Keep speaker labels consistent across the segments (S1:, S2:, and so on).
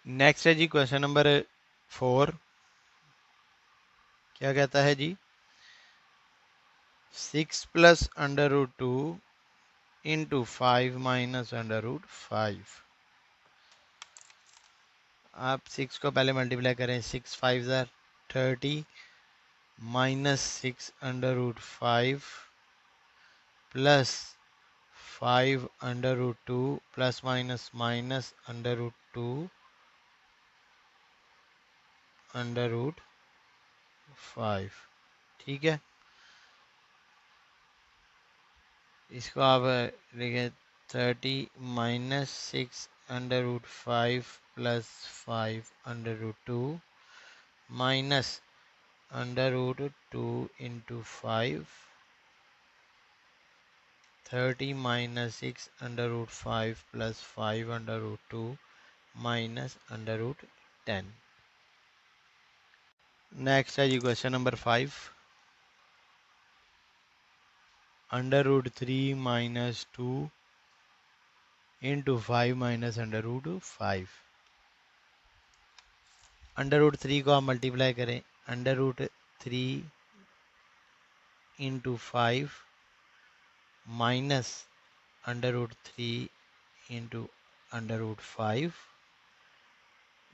S1: Next है जी question number 4। क्या कहता है जी, 6 plus under root 2 into 5 minus under root 5। आप 6 को पहले मल्टीप्लाई करें, 6 5 ज़ार 30 minus 6 under root 5 plus 5 under root 2 plus minus minus under root 2 under root 5। ठीक है, इसको आप लिखें 30 minus 6 under root 5 plus 5 under root 2 minus under root 2 into 5। 30 minus 6 under root 5 plus 5 under root 2 minus under root 10। Next है जी question number 5। Under root 3 minus 2 into 5 minus under root 5। Under root 3 को आप multiply करें, under root 3 into 5 minus under root 3 into under root 5।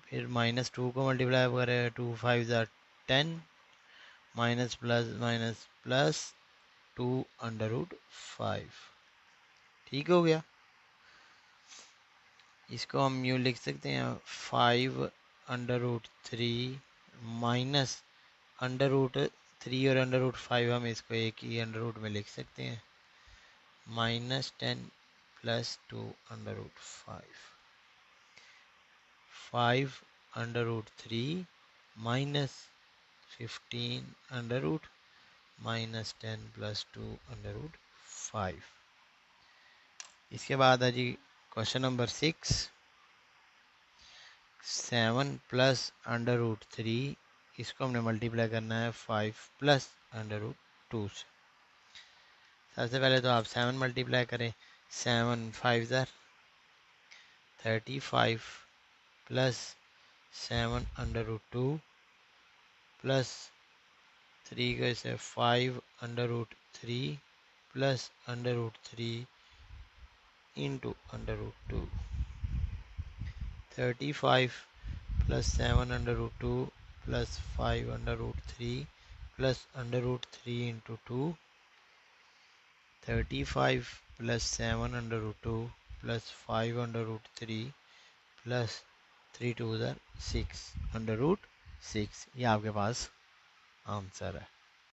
S1: फिर minus 2 को multiply करें, 2 5 ज़ार 10 minus plus 2 under root 5। ठीक हो गया। इसको हम यूँ लिख सकते हैं 5 under root 3 minus under root 3 और अंडर रूट 5 हम इसको एक ही अंडर रूट में लिख सकते हैं, minus 10 plus 2 under root 5। 5 under root 3 minus 15 under root minus 10 plus 2 under root 5। इसके बाद है जी question number 6। 7 plus under root 3, इसको हमने मल्टीप्लाई करना है 5 प्लस अंडर रूट 2 से। सबसे पहले तो आप 7 मल्टीप्लाई करें, 7 5 ज़ार 35 प्लस 7 अंडर रूट 2 प्लस 3 का इसे 5 under root 3 plus under root 3 into under root 2। 35 plus 7 under root 2 plus 5 under root 3 plus under root 3 into 2। 35 plus 7 under root 2 plus 5 under root 3 plus 3 2 6 under root 6। ये आपके पास answer है।